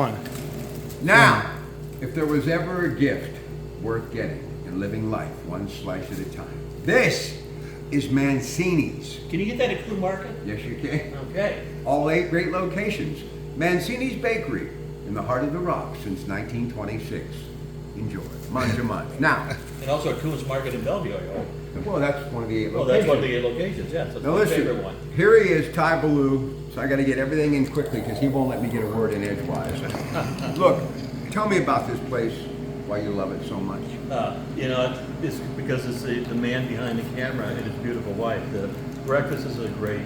Now, if there was ever a gift worth getting in living life one slice at a time, this is Mancini's. Can you get that at Clue Market? Yes, you can. Okay. All 8 great locations. Mancini's Bakery in the heart of the Rock since 1926. Enjoy. Manja manja. Now, And also at Coons Market in Bellevue. well, that's one of the 8 Oh, locations. that's one of the 8 locations, yeah. So it's Now my listen, favorite one. here he is, Ty Ballou. So I got to get everything in quickly because he won't let me get a word in edgewise. Look, tell me about this place, why you love it so much. It's because it's the man behind the camera and his beautiful wife. The breakfast is great.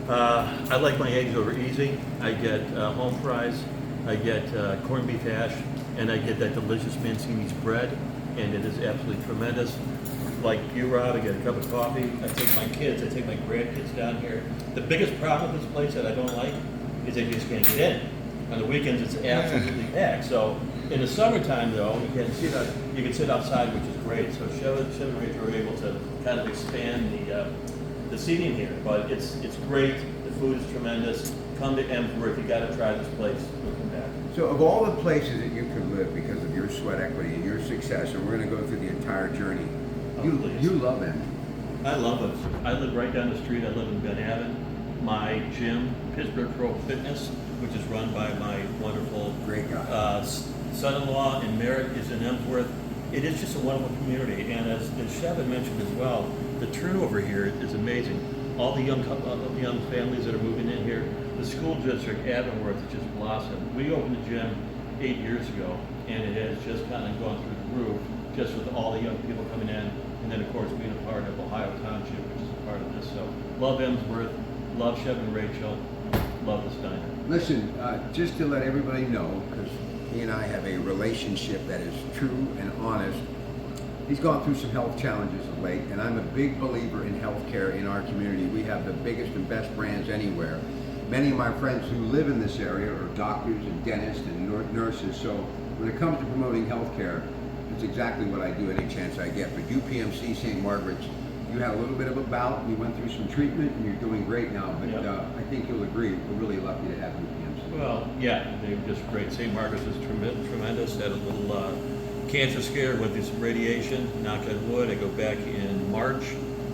I like my eggs over easy. I get home fries, I get corned beef hash, and I get that delicious Mancini's bread, and it is absolutely tremendous. Like you, Rob, I get a cup of coffee. I take my grandkids down here. The biggest problem with this place that I don't like is that you just can't get in. On the weekends, it's absolutely packed. So in the summertime, though, you can sit outside, which is great. So Chev and Rachel were able to kind of expand the seating here. But it's great. The food is tremendous. Come to Emsworth. You got to try this place. We'll come back. So of all the places that you could live because of your sweat equity and your success, and we're going to go through the entire journey, you love it. I love it. I live right down the street. I live in Ben Avon. My gym, Pittsburgh Pro Fitness, which is run by my wonderful Great guy. Son-in-law and Merritt, is in Emsworth. It is just a wonderful community, and as Chev had mentioned as well, the turnover here is amazing. All the young families that are moving in here. The school district, Avonworth, has just blossomed. We opened the gym 8 years ago, and it has just kind of gone through the roof, just with all the young people coming in, and then of course being a part of Ohio Township, which is a part of this. So love Emsworth, love Chev and Rachel, love this diner. Listen, just to let everybody know, because he and I have a relationship that is true and honest. He's gone through some health challenges of late, and I'm a big believer in healthcare in our community. We have the biggest and best brands anywhere. Many of my friends who live in this area are doctors and dentists and nurses, so when it comes to promoting healthcare, it's exactly what I do any chance I get. But UPMC St. Margaret's, you had a little bit of a bout, you went through some treatment, and you're doing great now, but Yep. I think you'll agree, we're really lucky to have UPMC. Well, yeah, they're just great. St. Margaret's is tremendous. Had a little cancer scare, went through some radiation, knock on wood. I go back in March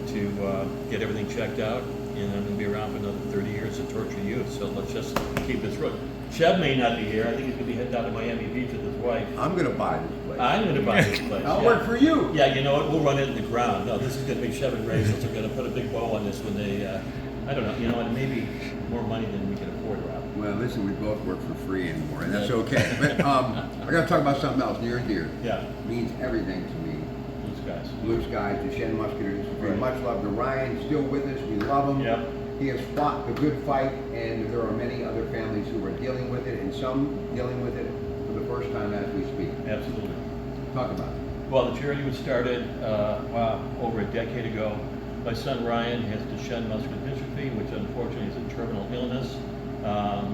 to get everything checked out, and I'm going to be around for another 30 years to torture youth, so let's just keep this rolling. Chev may not be here. I think he's going to be heading down to Miami Beach with his wife. I'm gonna buy this place. I'm going to buy this place. I'll yeah. work for you. Yeah, you know what? We'll run it in the ground. No, this is going to be Chev and Rachel. They're going to put a big bow on this when they, I don't know, you know what? Maybe more money than we can afford, Rob. Well, listen, we both work for free anymore, and that's okay. But I gotta talk about something else near and dear. Yeah, Means everything to me. blue skies. Blue Skies, Duchenne Musketeers. Right. Much love to Ryan, still with us. We love him. Yep. He has fought the good fight, and there are many other families who are dealing with it, and some dealing with it for the first time as we speak. Absolutely. Talk about it. Well, the charity was started over a decade ago. My son Ryan has Duchenne muscular dystrophy, which unfortunately is a terminal illness.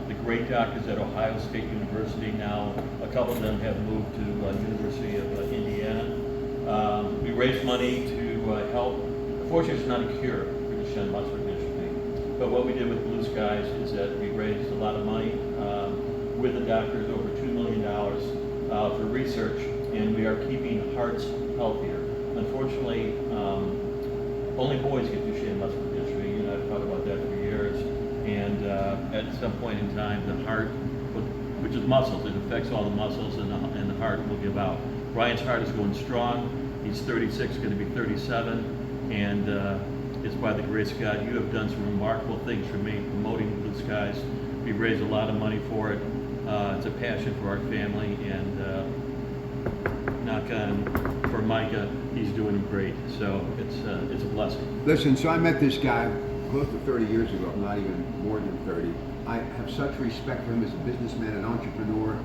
The great doctors at Ohio State University now, a couple of them have moved to University of Indiana. We raised money to help. Unfortunately, it's not a cure for Duchenne muscular dystrophy. But what we did with Blue Skies is that we raised a lot of money with the doctors, over $2 million for research, and we are keeping hearts healthier. Unfortunately, only boys get Duchenne muscular dystrophy. You know, I've thought about that for years. And at some point in time, the heart, which is muscles, it affects all the muscles, and the heart will give out. Ryan's heart is going strong. He's 36, going to be 37, and it's by the grace of God. You have done some remarkable things for me, promoting Blue Skies. We've raised a lot of money for it. It's a passion for our family, and knock on for Micah, he's doing great. So it's a blessing. Listen, so I met this guy close to 30 years ago, not even more than 30. I have such respect for him as a businessman and entrepreneur.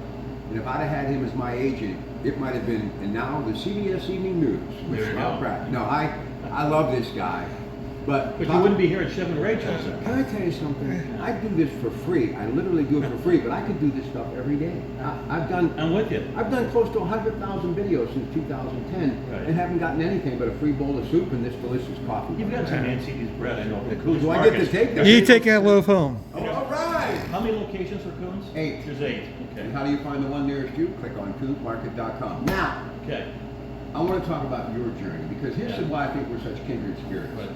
And if I'd have had him as my agent, it might have been, and now the CBS Evening News. There you go. No, I love this guy. But you wouldn't be here at Chev and Rachel's. Can I tell you something? I do this for free. I literally do it for free, but I could do this stuff every day. I'm with you. I've done close to 100,000 videos since 2010 Right. and haven't gotten anything but a free bowl of soup and this delicious coffee. You've got some Mancini's bread, I know. Do I get to take that? You take that loaf home. All right. How many locations for Coons? 8. There's 8. Okay. And how do you find the one nearest you? Click on coonsmarket.com. Now, Okay. I want to talk about your journey because here's Yeah. why I think we're such kindred spirits. Right.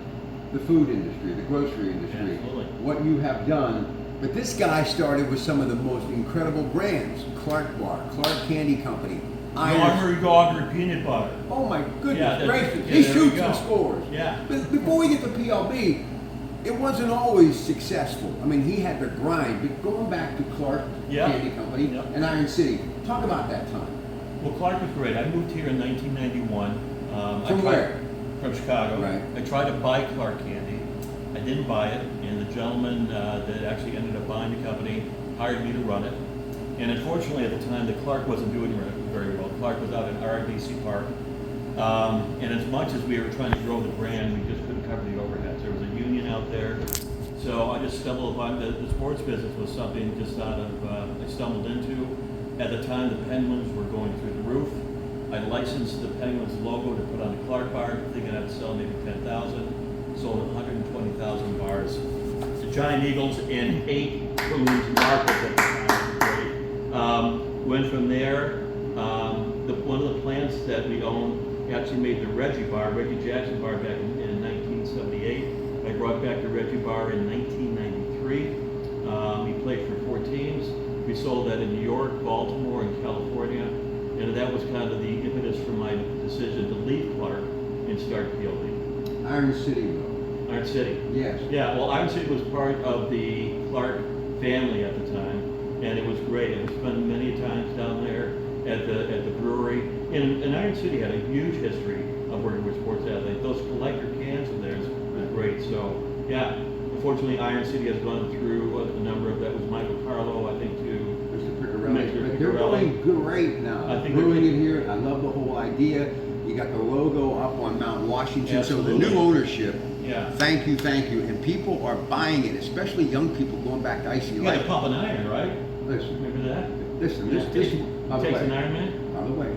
The food industry, the grocery industry, Absolutely. what you have done. But this guy started with some of the most incredible brands. Clark Bar, Clark Candy Company, Armory Doggery Peanut Butter. Oh my Yeah, goodness gracious, yeah, he there we shoots go. and scores. Yeah. But before we get to PLB, it wasn't always successful. I mean, he had to grind. But going back to Clark Yeah. Candy Company Yeah. and Iron City, talk about that time. Well, Clark was great. I moved here in 1991. From where? From Chicago. Right. I tried to buy Clark Candy. I didn't buy it, and the gentleman that actually ended up buying the company hired me to run it. And unfortunately, at the time, the Clark wasn't doing very well. Clark was out in RDC Park. And as much as we were trying to grow the brand, we just couldn't cover the overheads. There was a union out there. So I just stumbled upon the sports business was something just out of, I stumbled into. At the time, the Penguins were going through the roof. I licensed the Penguins logo to put on the Clark bar, thinking I'd sell maybe 10,000. Sold 120,000 bars. The Giant Eagles in 8 Coons markets at the time. Great. Went from there. One of the plants that we own actually made the Reggie Jackson bar back in 1978. I brought back the Reggie bar in 1993. We played for 4 teams. We sold that in New York, Baltimore, and California. And that was kind of the impetus for my decision to leave Clark and start PLB. Iron City, though. Iron City. Yes. Yeah, well, Iron City was part of the Clark family at the time, and it was great. I spent many times down there at the brewery. And Iron City had a huge history of working with sports athletes. Those collector cans of theirs were great. So, yeah, unfortunately, Iron City has gone through a number of, that was Michael Carlo, I think, too. Mr. Piccarelli. Mr. But they're Piccarelli. doing great now. I think Brewing they're it here. I love the whole idea. You got the logo up on Mount Washington. Absolutely. So the new ownership. Yeah. Thank you. And people are buying it, especially young people going back to Icy You got Light. to pump an iron, right? Listen, Remember that? listen, Yeah, this by the takes way, an Iron Man? by the way,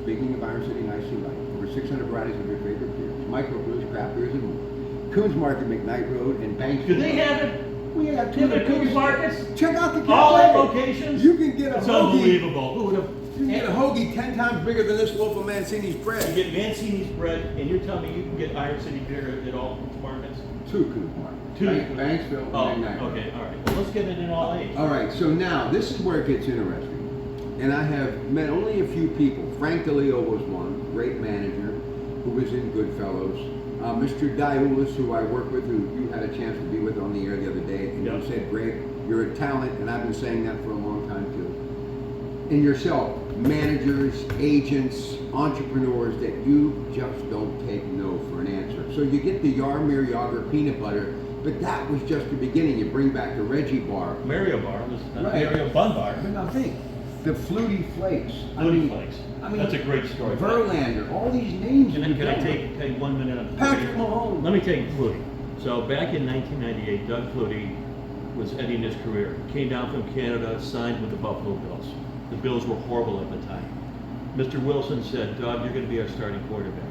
speaking of Iron City and Icy Light, over 600 varieties of your favorite beers, microbrews, craft beers, and more. Coons Market, McKnight Road, and Banks. Do they have it? We have Do they have Coons Markets? Check out the All cafe. locations? You can get a It's hoagie. unbelievable. Who would have? You can get a hoagie 10 times bigger than this loaf of Mancini's You bread. get Mancini's bread, and you're telling me you can get Iron City beer at all Coons Markets? 2 Coons Market. Two. Banksville Oh, and McKnight Road. okay, all right. Well, let's get it in all age. All right, so now this is where it gets interesting. And I have met only a few people. Frank DeLeo was one, great manager, who was in Goodfellows. Mr. Diulis, who I work with, who you had a chance to be with on the air the other day, and Yep. you said, Greg, you're a talent, and I've been saying that for a long time too. And yourself, managers, agents, entrepreneurs, that you just don't take no for an answer. So you get the Yarmir Yager peanut butter, but that was just the beginning. You bring back the Reggie bar. Mario Bar was Right. Mario Bun Bar. But now think, the Flutie Flakes. Flutie Flakes. I mean, That's a great story. Verlander, all these names. Can I you've done. take 1 minute on Flutie? Patrick Mahone. Let me take Flutie. So back in 1998, Doug Flutie was ending his career. Came down from Canada, signed with the Buffalo Bills. The Bills were horrible at the time. Mr. Wilson said, Doug, you're going to be our starting quarterback.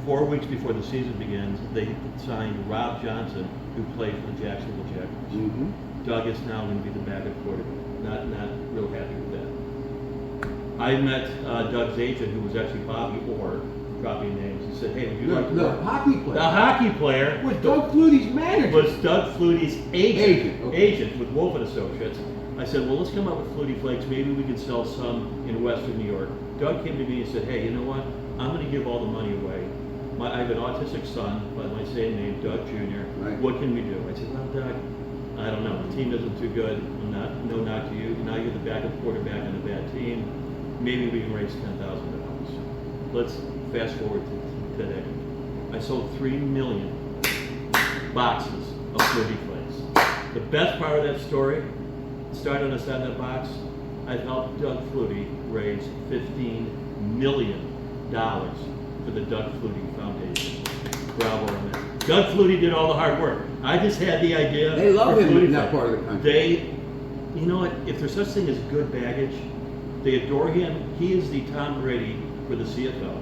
4 weeks before the season begins, they signed Rob Johnson, who played for the Jacksonville Jaguars. Mm-hmm. Doug is now going to be the backup quarterback. Not real happy with that. I met Doug's agent, who was actually Bobby Orr, dropping names. He said, hey, would you like to The work? hockey player. The hockey player Was Doug Flutie's manager. was Doug Flutie's agent, Agent, okay. agent with Wolf and Associates. I said, well, let's come up with Flutie Flakes. Maybe we can sell some in Western New York. Doug came to me and said, hey, you know what? I'm going to give all the money away. I have an autistic son by my same name, Doug Jr. Right. What can we do? I said, well, Doug, I don't know. The team isn't too good. No knock to you. Now you're the backup quarterback on a bad team. Maybe we can raise $10,000. Let's fast forward to today. I sold 3 million boxes of Flutie Flakes. The best part of that story, started on the side of that box, I helped Doug Flutie raise $15 million for the Doug Flutie Foundation. Bravo on that. Doug Flutie did all the hard work. I just had the idea. They love for him Flutie in that Flakes. part of the country. They, you know what, if there's such thing as good baggage, they adore him. He is the Tom Brady for the CFL.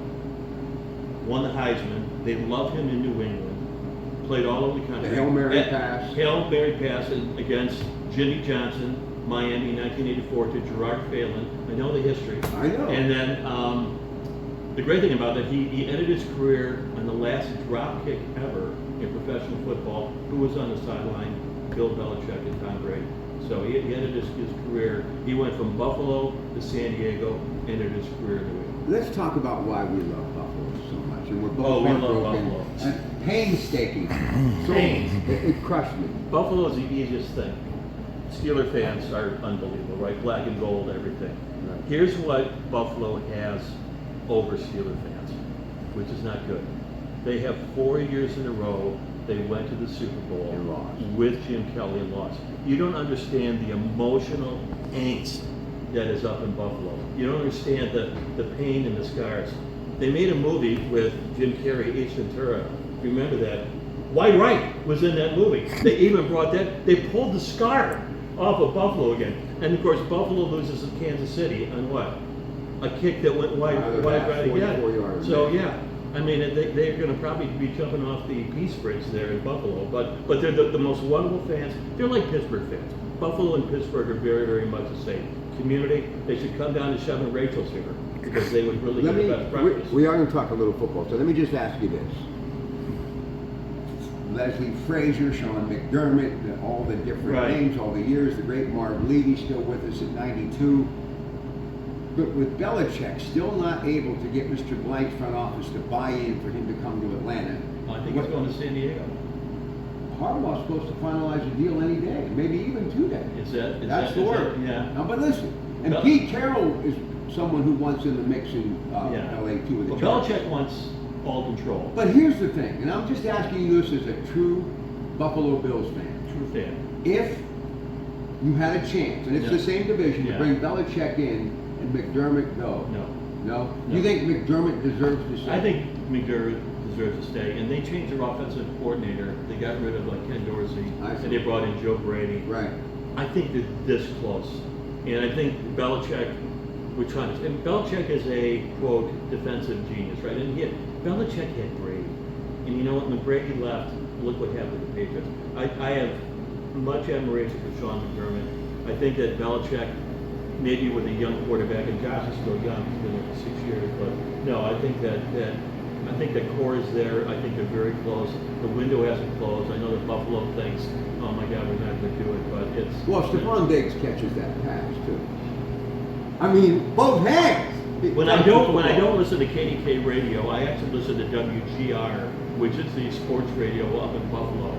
Won the Heisman. They love him in New England. Played all over the country. The Hail Mary pass. Hail Mary pass against Jimmy Johnson, Miami, 1984 to Gerard Phelan. I know the history. I know. And then the great thing about that, he ended his career on the last drop kick ever in professional football. Who was on the sideline? Bill Belichick and Tom Brady. So he ended his career. He went from Buffalo to San Diego, ended his career in New York. Let's talk about why we love Buffalo so much, and we're both Oh, we love heartbroken Buffalo. and painstaking. So Pains. it crushed me. Buffalo is the easiest thing. Steeler fans are unbelievable, right? Black and gold, everything. Right. Here's what Buffalo has over Steeler fans, which is not good. They have 4 years in a row they went to the Super Bowl And lost. with Jim Kelly and lost. You don't understand the emotional angst that is up in Buffalo. You don't understand the pain and the scars. They made a movie with Jim Carrey, Ace Ventura. Remember that? White Wright was in that movie. They even brought that, they pulled the scar off of Buffalo again. And of course, Buffalo loses to Kansas City on what? A kick that went wide right again. 44 yards. So yeah, I mean, they're going to probably be jumping off the Peace Bridge there in Buffalo. But they're the most wonderful fans. They're like Pittsburgh fans. Buffalo and Pittsburgh are very, very much the same community. They should come down to Chev and Rachel's here because they would really get the best breakfast. We are going to talk a little football, so let me just ask you this. Leslie Frazier, Sean McDermott, all the different names, all the years, the great Marv Levy still with us at 92. But with Belichick still not able to get Mr. Blank's front office to buy in for him to come to Atlanta. I think he's going to San Diego. Harbaugh's supposed to finalize a deal any day, maybe even 2 days. That's the word. Yeah. Now, but listen, and Pete Carroll is someone who wants in the mix in LA too. With the Belichick wants all control. But here's the thing, and I'm just asking you this as a true Buffalo Bills fan. True fan. If you had a chance, and it's the same division, to bring Belichick in and McDermott go. No? You think McDermott deserves to stay? I think McDermott deserves to stay. And they changed their offensive coordinator. They got rid of Ken Dorsey, and they brought in Joe Brady. Right. I think they're this close. And I think Belichick, and Belichick is a, quote, defensive genius, right? And Belichick had Brady. And you know what? When Brady left, look what happened to the Patriots. I have much admiration for Sean McDermott. I think that Belichick, maybe with a young quarterback, and Josh is still young, he's been there for 6 years, but no, I think that core is there. I think they're very close. The window hasn't closed. I know that Buffalo thinks, oh my God, we're not going to do it, but it's... Well, Stephon Diggs catches that pass, too. I mean, both hands! When I don't listen to KDK radio, I actually listen to WGR, which is the sports radio up in Buffalo.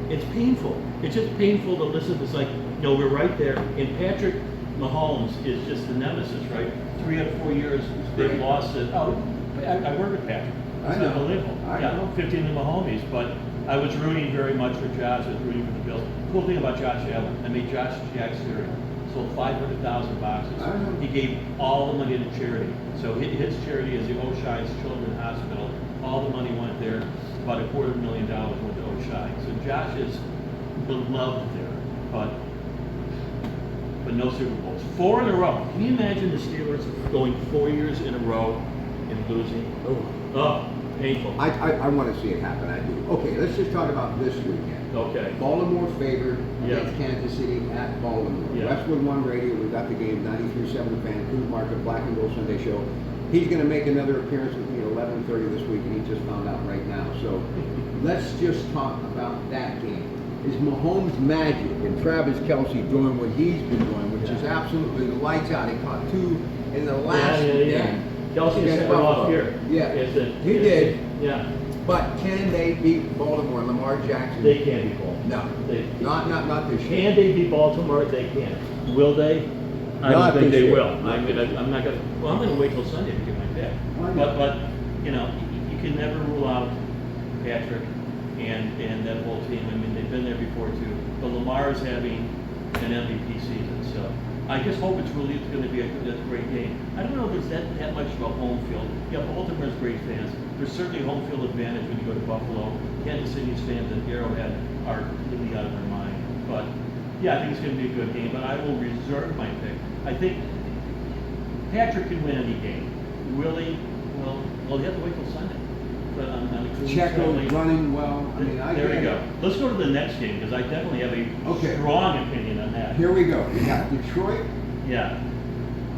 It's painful. It's just painful to listen to. It's like, no, we're right there. And Patrick Mahomes is just the nemesis, right? 3 out of 4 years they've lost it. Oh, I work with Patrick. It's unbelievable. I know. 15 of the Mahomes, but I was rooting very much for Josh. I was rooting for the Bills. Cool thing about Josh Allen, I made Josh Jack's cereal. Sold 500,000 boxes. He gave all the money to charity. So his charity is the Oshai's Children's Hospital. All the money went there. About $250,000 went to Oshai. So Josh is beloved there, but no Super Bowls. 4 in a row. Can you imagine the Steelers going 4 years in a row and losing? Oh, painful. I want to see it happen. I do. Okay, let's just talk about this weekend. Okay. Baltimore favored against Kansas City at Baltimore. Westwood One Radio, we got the game, 93.7 Vancouver Market, Black and Gold Sunday Show. He's going to make another appearance with me at 11:30 this week, and he just found out right now. So let's just talk about that game. Is Mahomes magic and Travis Kelce doing what he's been doing, which is absolutely lights out. He caught 2 in the last game. Kelce set it off here. Yeah, he did. Yeah. But can they beat Baltimore and Lamar Jackson? They can't beat Baltimore. No, not this year. Can they beat Baltimore? They can't. Will they? I don't think they will. I'm not going to. Well, I'm going to wait till Sunday to get my pick. But you know, you can never rule out Patrick and that whole team. I mean, they've been there before too. But Lamar is having an MVP season, so I just hope it's going to be a great game. I don't know if there's that much of a home field. Yeah, Baltimore's great fans. There's certainly home field advantage when you go to Buffalo. Kansas City's fans at Arrowhead are completely out of their mind. But yeah, I think it's going to be a good game. But I will reserve my pick. I think Patrick can win any game. Will he? Well, you have to wait till Sunday. on the Coons. Checo's running well. I mean, I there get we go. it. Let's go to the next game because I definitely have a Okay. strong opinion on that. Here we go. We got Detroit. Yeah.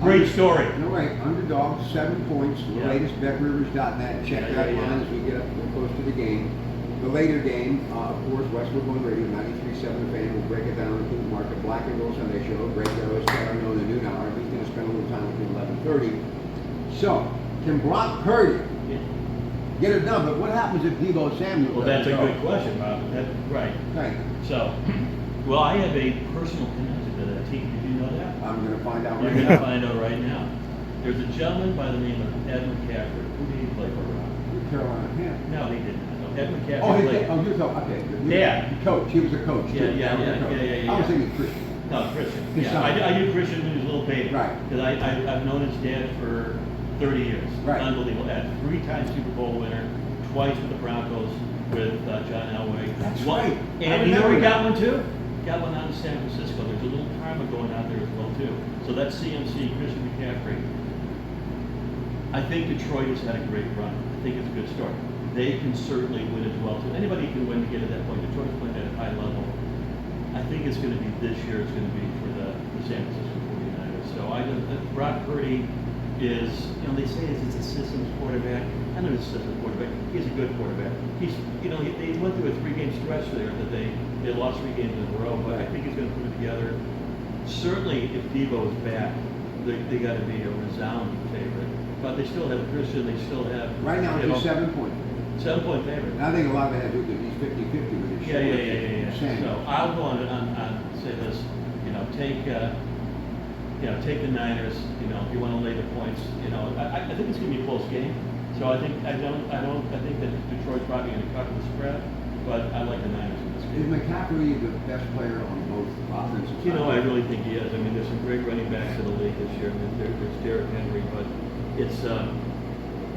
Great story. No, right. Underdog, 7 points. The Yeah. latest betrivers.net. Check Yeah, that yeah, line yeah. as we get up close to the game. The later game, of course, Westwood One Radio, 93.7 The Fan. We'll break it down on the Coons Market Black and Gold Sunday Show. Greg Ellis, Kevin on the noon hour. He's going to spend a little time with 11:30. So, can Brock Purdy Yeah. get it done? But what happens if Deebo Samuel Well, that's a doesn't good go? question, Bob. Right. Thank you. So, well, I have a personal connection to that team. Did you know that? I'm going to find out You're right going to now. find out right now. There's a gentleman by the name of Ed McCaffrey. Who did he play for, Rob? Carolina Ham. No, he didn't. No, Ed McCaffrey Oh, played. you're talking, okay. Yeah. Coach, he was a coach. Yeah, too. yeah, He was a yeah, coach. yeah, yeah, I was yeah. thinking Christian. No, Christian. His Yeah, son. I knew Christian when he was a little baby. Right. Because I've known his dad for 30 years. Right. Unbelievable. Ed, 3-time Super Bowl winner, twice with the Broncos with John Elway. That's One- right. I And you know where he remember got one too? Got one out in San Francisco. There's a little karma going out there as well too. So that's CMC, Christian McCaffrey. I think Detroit has had a great run. I think it's a good start. They can certainly win as well too. Anybody can win to get to that point. Detroit's playing at a high level. I think it's going to be this year. It's going to be for the San Francisco 49ers. So Brock Purdy is, they say he's a systems quarterback. I know he's a system quarterback. He's a good quarterback. He's, they went through a 3-game stretch there that they lost 3 games in a row, but I think he's going to put it together. Certainly, if Deebo is back, they got to be a resounding favorite. But they still have Christian. They still have Right now, it's a 7-point. 7-point favorite. And I think a lot of it has to do with he's 50-50 with his Yeah. Samuel. So I'll go on say this. Take the Niners. If you want to lay the points. I think it's going to be a close game. So I think that Detroit's probably going to cover the spread, but I like the Niners in this Is game. McCaffrey the best player on both offensive sides? I really think he is. I mean, there's some great running backs in the league this year. I mean, there's Derrick Henry, but it's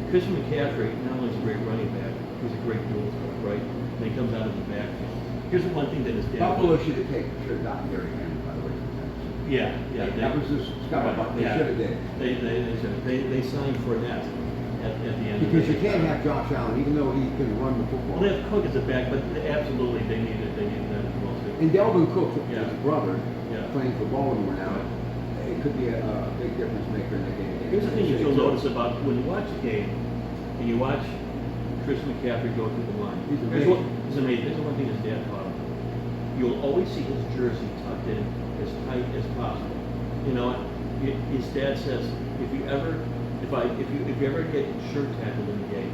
Christian McCaffrey. Not only is a great running back, he's a great dual threat, right? And he comes out of the backfield. Here's the one thing that his dad. Buffalo should have gotten Derrick Henry, by the way. Yeah. That was the Scott. They should have did. They signed Fournette at the end. Because of you can't have Josh Allen, even though he can run the football. Well, they have Cook as a back, but absolutely they needed that as well too. And Delvin Cook, Yeah. his brother, Yeah. playing for Baltimore now, it could be a big difference maker in the game. Here's the thing that you'll notice about when you watch the game and you watch Christian McCaffrey go through the line. He's He's amazing. Here's the one thing his dad taught him. You'll always see his jersey tucked in as tight as possible. His dad says if you ever get shirt tackled in the game,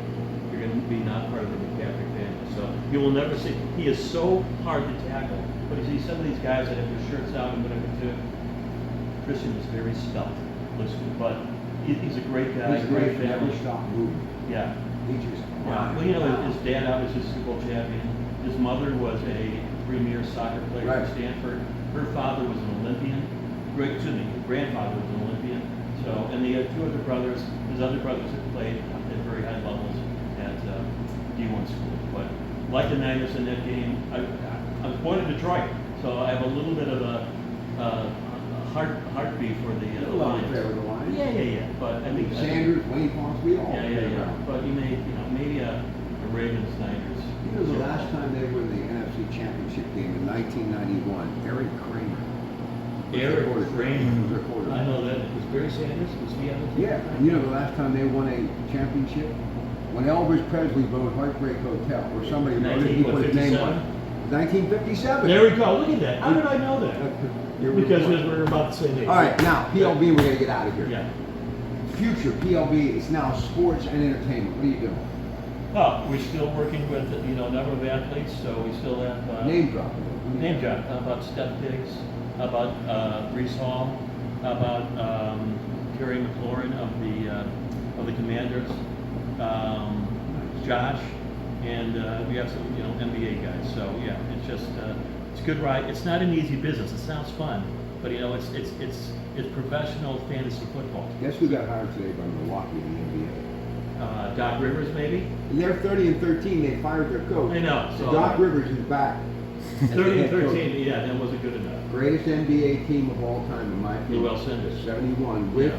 you're going to be not part of the McCaffrey family. So you will never see. He is so hard to tackle. But you see some of these guys that have their shirts out and whatever too. Christian is very stealth, but he's a great guy. He's great, family. never stop moving. Yeah. He just, Yeah. Well, his dad obviously was a Super Bowl champion. His mother was a premier soccer player Right. at Stanford. Her father was an Olympian. His grandfather was an Olympian. So, and they had 2 other brothers. His other brothers had played at very high levels at D1 schools. But like the Niners in that game, I was born in Detroit, so I have a little bit of a heartbeat for the a lot of Lions. fair with the Lions. Yeah. But I think Sanders, Wayne Fonts, we all. Yeah. But maybe a Ravens Niners. The last time they were in the NFC Championship game in 1991, Eric Kramer. Eric Kramer. Was their quarterback. I know that. Was Barry Sanders? Was he on the team? Yeah, and the last time they won a championship, when Elvis Presley wrote Heartbreak Hotel, or somebody wrote it, he put his name on it. 1957. There we go. Look at that. How did I know that? Because we're about the same age. All right, now PLB, we're gonna get out of here. Yeah. Future PLB is now sports and entertainment. What are you doing? Oh, we're still working with a number of athletes, so we still have Name drop. Name drop about Steph Diggs, about Brees Hall, about Terry McLaurin of the Commanders, Josh, and we have some NBA guys. So yeah, it's just it's a good ride. It's not an easy business. It sounds fun, but it's professional fantasy football. Guess who got hired today by Milwaukee in the NBA? Doc Rivers, maybe. And they're 30-13. They fired their coach. I know. So Doc Rivers is back. 30-13. Yeah, that wasn't good enough. Greatest NBA team of all time, in my opinion. Lou Alcindor. 71 with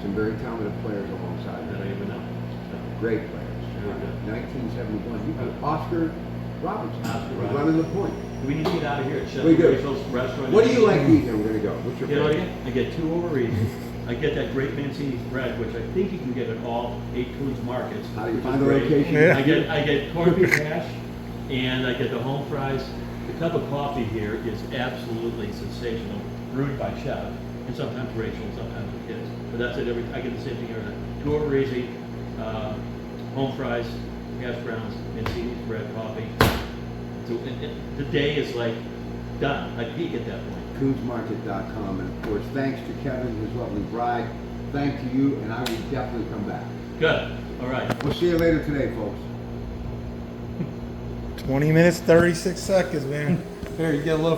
some very talented players alongside I them. don't even know. Great players. 1971. You got Oscar Robertson Oscar was Robertson. running the point. We need to get out of here at Chev We do. Rachel's restaurant. What do you like to eat? And we're gonna go. What's your You know what I favorite? get? I get 2 over easy. I get that great Mancini's bread, which I think you can get at all 8 Coons markets. How do you which is find the great. location? Yeah. I get corned beef hash, and I get the home fries. The cup of coffee here is absolutely sensational, brewed by Chev, and sometimes Rachel, and sometimes the kids. But that's it. I get the same thing every night. 2 over easy, home fries, hash browns, Mancini's bread, coffee. So the day is like done. I peak at that point. CoonsMarket.com, and of course, thanks to Kevin and his lovely bride. Thank to you, and I will definitely come back. Good. All right. We'll see you later today, folks. 20 minutes, 36 seconds, man. Here, you get a little